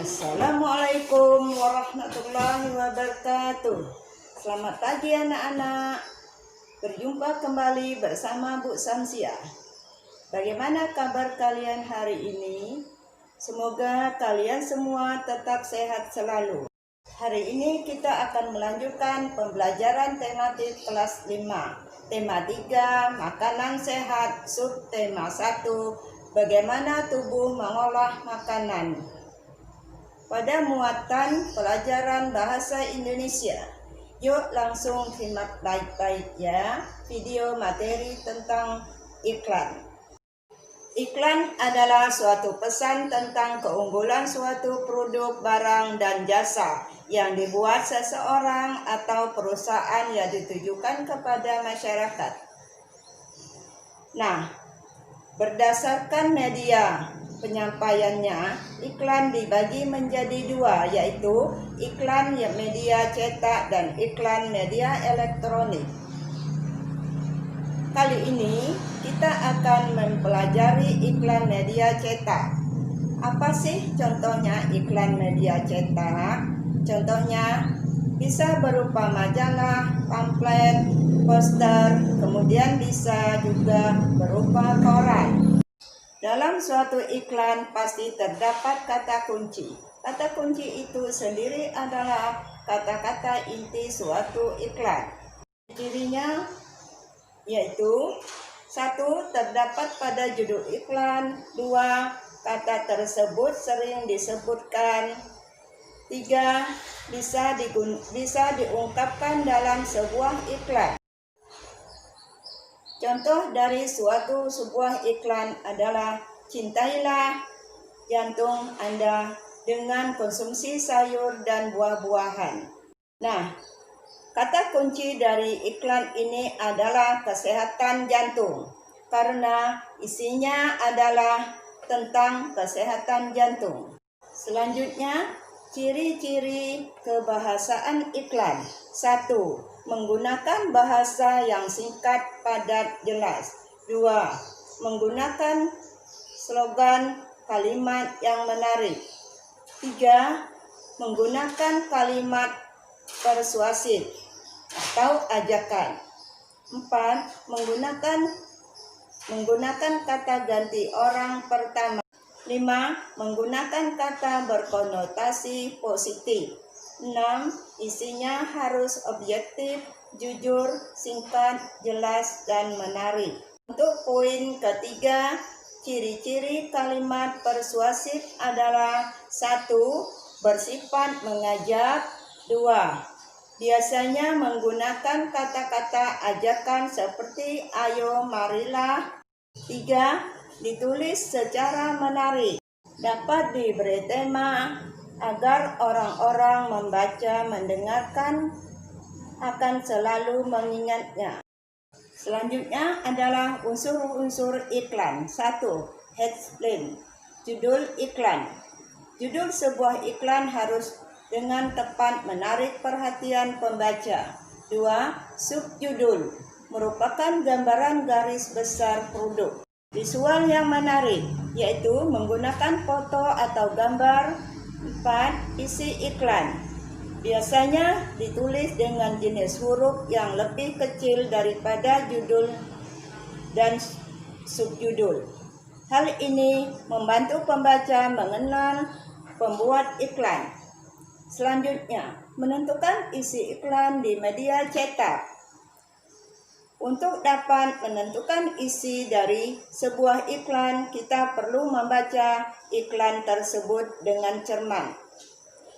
Assalamualaikum warahmatullahi wabarakatuh. Selamat pagi anak-anak. Berjumpa kembali bersama Bu Samsiah. Bagaimana kabar kalian hari ini? Semoga kalian semua tetap sehat selalu. Hari ini kita akan melanjutkan pembelajaran tematik kelas 5. Tema 3, makanan sehat. Subtema 1, bagaimana tubuh mengolah makanan. Pada muatan pelajaran bahasa Indonesia, yuk langsung simak baik-baik ya video materi tentang iklan. Iklan adalah suatu pesan tentang keunggulan suatu produk, barang, dan jasa yang dibuat seseorang atau perusahaan yang ditujukan kepada masyarakat. Nah, berdasarkan media penyampaiannya, iklan dibagi menjadi dua, yaitu iklan media cetak dan iklan media elektronik. Kali ini kita akan mempelajari iklan media cetak. Apa sih contohnya iklan media cetak? Contohnya bisa berupa majalah, pamflet, poster, kemudian bisa juga berupa koran. Dalam suatu iklan pasti terdapat kata kunci. Kata kunci itu sendiri adalah kata-kata inti suatu iklan. Cirinya yaitu 1. Terdapat pada judul iklan. 2. Kata tersebut sering disebutkan. 3. Bisa diungkapkan dalam sebuah iklan. Contoh dari sebuah iklan adalah cintailah jantung Anda dengan konsumsi sayur dan buah-buahan. Nah, kata kunci dari iklan ini adalah kesehatan jantung, karena isinya adalah tentang kesehatan jantung. Selanjutnya, ciri-ciri kebahasaan iklan. 1. Menggunakan bahasa yang singkat, padat, jelas. 2. Menggunakan slogan kalimat yang menarik. 3. Menggunakan kalimat persuasif atau ajakan. 4. Menggunakan kata ganti orang pertama. 5. Menggunakan kata berkonotasi positif. 6. Isinya harus objektif, jujur, singkat, jelas, dan menarik. Untuk poin ketiga, ciri-ciri kalimat persuasif adalah 1. Bersifat mengajak. 2. Biasanya menggunakan kata-kata ajakan seperti ayo, marilah. 3. Ditulis secara menarik. Dapat diberi tema agar orang-orang membaca, mendengarkan akan selalu mengingatnya. Selanjutnya adalah unsur-unsur iklan. 1. Headline, judul iklan. Judul sebuah iklan harus dengan tepat menarik perhatian pembaca. 2. Subjudul, merupakan gambaran garis besar produk. Visual yang menarik, yaitu menggunakan foto atau gambar. 4. Isi iklan. Biasanya ditulis dengan jenis huruf yang lebih kecil daripada judul dan subjudul. Hal ini membantu pembaca mengenal pembuat iklan. Selanjutnya, menentukan isi iklan di media cetak. Untuk dapat menentukan isi dari sebuah iklan, kita perlu membaca iklan tersebut dengan cermat.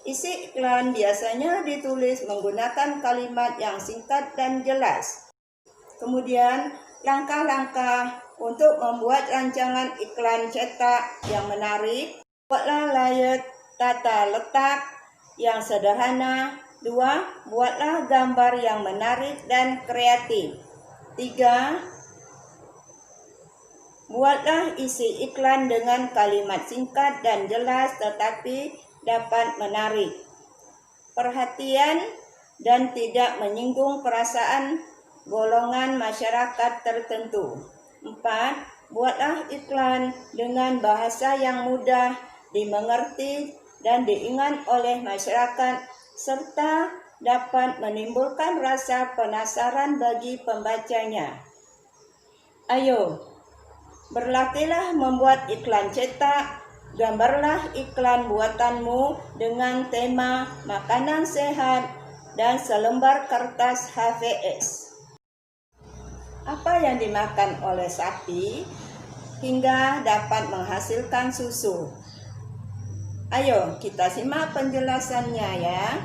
Isi iklan biasanya ditulis menggunakan kalimat yang singkat dan jelas. Kemudian, langkah-langkah untuk membuat rancangan iklan cetak yang menarik. Buatlah layout tata letak yang sederhana. 2. Buatlah gambar yang menarik dan kreatif. 3. Buatlah isi iklan dengan kalimat singkat dan jelas tetapi dapat menarik perhatian dan tidak menyinggung perasaan golongan masyarakat tertentu. 4. Buatlah iklan dengan bahasa yang mudah dimengerti dan diingat oleh masyarakat serta dapat menimbulkan rasa penasaran bagi pembacanya. Ayo, berlatihlah membuat iklan cetak. Gambarlah iklan buatanmu dengan tema makanan sehat dan selembar kertas HVS. Apa yang dimakan oleh sapi hingga dapat menghasilkan susu? Ayo kita simak penjelasannya ya.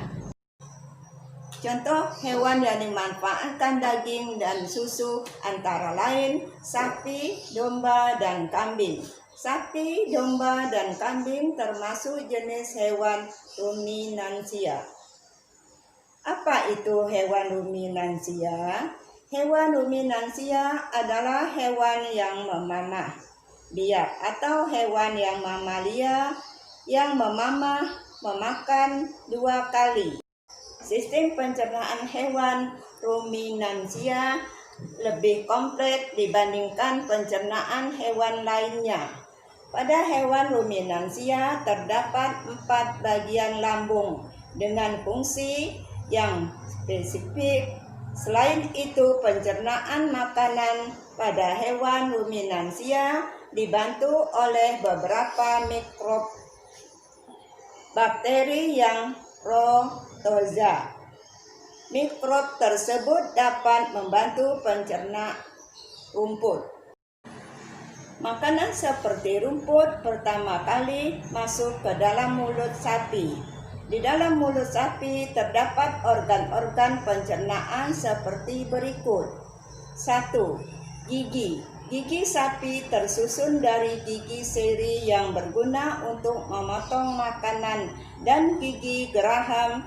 Contoh hewan yang dimanfaatkan daging dan susu antara lain sapi, domba, dan kambing. Sapi, domba, dan kambing termasuk jenis hewan ruminansia. Apa itu hewan ruminansia? Hewan ruminansia adalah hewan yang memamah biak atau hewan yang mamalia yang memamah memakan 2 kali. Sistem pencernaan hewan ruminansia lebih komplit dibandingkan pencernaan hewan lainnya. Pada hewan ruminansia terdapat 4 bagian lambung dengan fungsi yang spesifik. Selain itu, pencernaan makanan pada hewan ruminansia dibantu oleh beberapa mikrob bakteri yang protozoa. Mikrob tersebut dapat membantu pencerna rumput. Makanan seperti rumput pertama kali masuk ke dalam mulut sapi. Di dalam mulut sapi terdapat organ-organ pencernaan seperti berikut. 1. Gigi. Gigi sapi tersusun dari gigi seri yang berguna untuk memotong makanan dan gigi geraham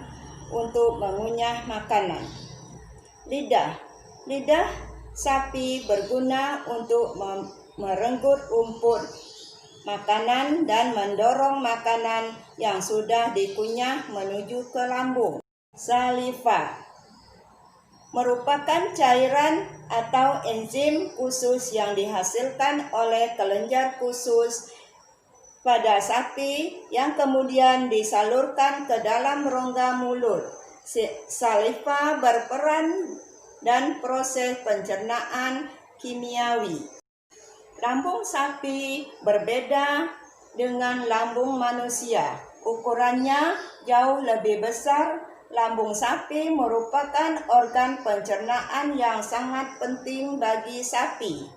untuk mengunyah makanan. Lidah. Lidah sapi berguna untuk merenggut rumput makanan dan mendorong makanan yang sudah dikunyah menuju ke lambung. Saliva merupakan cairan atau enzim khusus yang dihasilkan oleh kelenjar khusus pada sapi yang kemudian disalurkan ke dalam rongga mulut. Saliva berperan dan proses pencernaan kimiawi. Lambung sapi berbeda dengan lambung manusia. Ukurannya jauh lebih besar. Lambung sapi merupakan organ pencernaan yang sangat penting bagi sapi.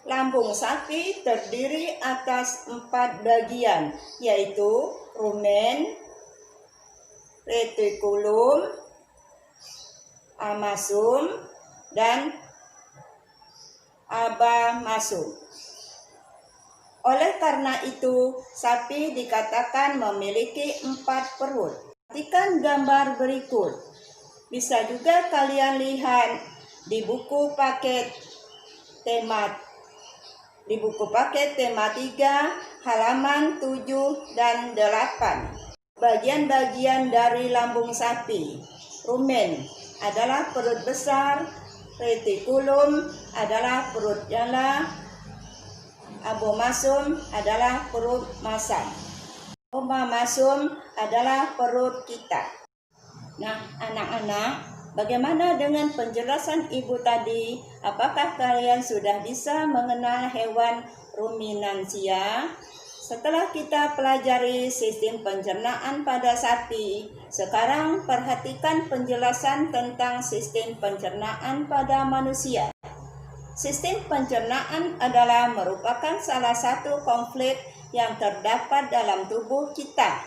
Lambung sapi terdiri atas 4 bagian, yaitu rumen, retikulum, amasum, dan abamasum. Oleh karena itu, sapi dikatakan memiliki 4 perut. Perhatikan gambar berikut. Bisa juga kalian lihat di buku paket tema 3 halaman 7 dan 8. Bagian-bagian dari lambung sapi. Rumen adalah perut besar, retikulum adalah perut jala, abomasum adalah perut masam. Omasum adalah perut kita. Nah, anak-anak, bagaimana dengan penjelasan ibu tadi? Apakah kalian sudah bisa mengenal hewan ruminansia? Setelah kita pelajari sistem pencernaan pada sapi, sekarang perhatikan penjelasan tentang sistem pencernaan pada manusia. Sistem pencernaan adalah merupakan salah satu konflik yang terdapat dalam tubuh kita.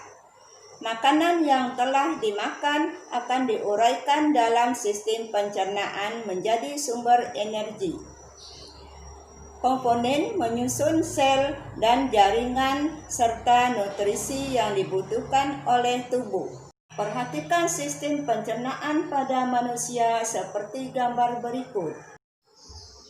Makanan yang telah dimakan akan diuraikan dalam sistem pencernaan menjadi sumber energi. Komponen menyusun sel dan jaringan serta nutrisi yang dibutuhkan oleh tubuh. Perhatikan sistem pencernaan pada manusia seperti gambar berikut.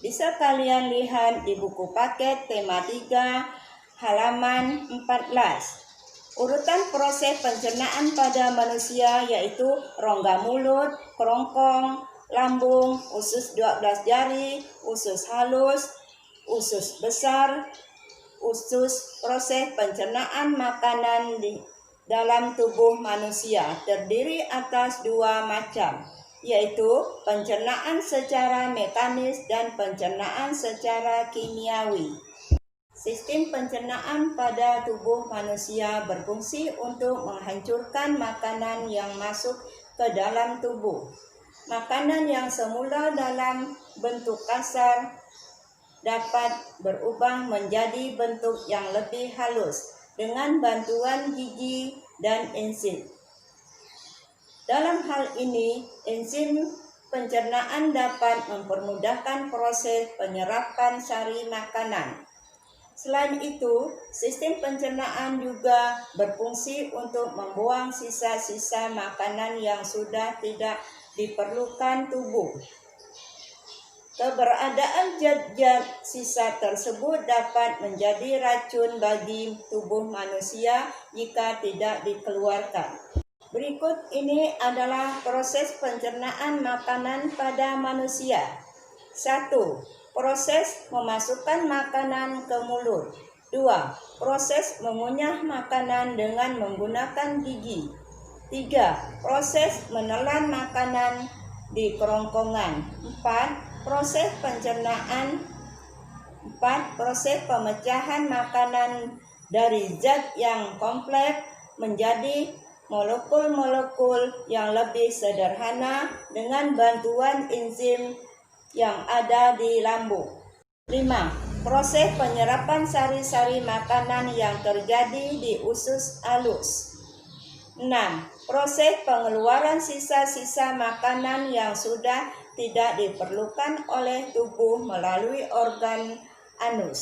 Bisa kalian lihat di buku paket tema 3 halaman 14. Urutan proses pencernaan pada manusia yaitu rongga mulut, kerongkong, lambung, usus 12 jari, usus halus, usus besar, usus proses pencernaan makanan dalam tubuh manusia terdiri atas dua macam, yaitu pencernaan secara mekanis dan pencernaan secara kimiawi. Sistem pencernaan pada tubuh manusia berfungsi untuk menghancurkan makanan yang masuk ke dalam tubuh. Makanan yang semula dalam bentuk kasar dapat berubah menjadi bentuk yang lebih halus dengan bantuan gigi dan enzim. Dalam hal ini, enzim pencernaan dapat mempermudahkan proses penyerapan sari makanan. Selain itu, sistem pencernaan juga berfungsi untuk membuang sisa-sisa makanan yang sudah tidak diperlukan tubuh. Keberadaan zat-zat sisa tersebut dapat menjadi racun bagi tubuh manusia jika tidak dikeluarkan. Berikut ini adalah proses pencernaan makanan pada manusia. 1. Proses memasukkan makanan ke mulut. 2. Proses mengunyah makanan dengan menggunakan gigi. 3. Proses menelan makanan di kerongkongan. 4. Proses pencernaan. 4. Proses pemecahan makanan dari zat yang kompleks menjadi molekul-molekul yang lebih sederhana dengan bantuan enzim yang ada di lambung. 5. Proses penyerapan sari-sari makanan yang terjadi di usus halus. 6. Proses pengeluaran sisa-sisa makanan yang sudah tidak diperlukan oleh tubuh melalui organ anus.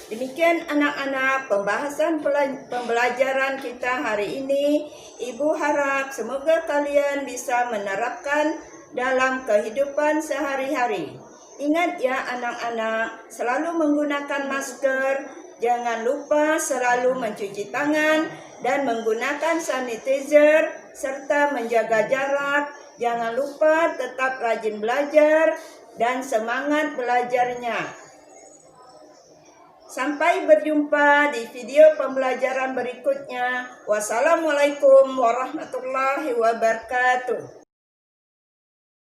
Demikian anak-anak pembahasan pembelajaran kita hari ini. Ibu harap semoga kalian bisa menerapkan dalam kehidupan sehari-hari. Ingat ya anak-anak, selalu menggunakan masker, jangan lupa selalu mencuci tangan dan menggunakan sanitizer serta menjaga jarak. Jangan lupa tetap rajin belajar dan semangat belajarnya. Sampai berjumpa di video pembelajaran berikutnya. Wassalamualaikum warahmatullahi wabarakatuh.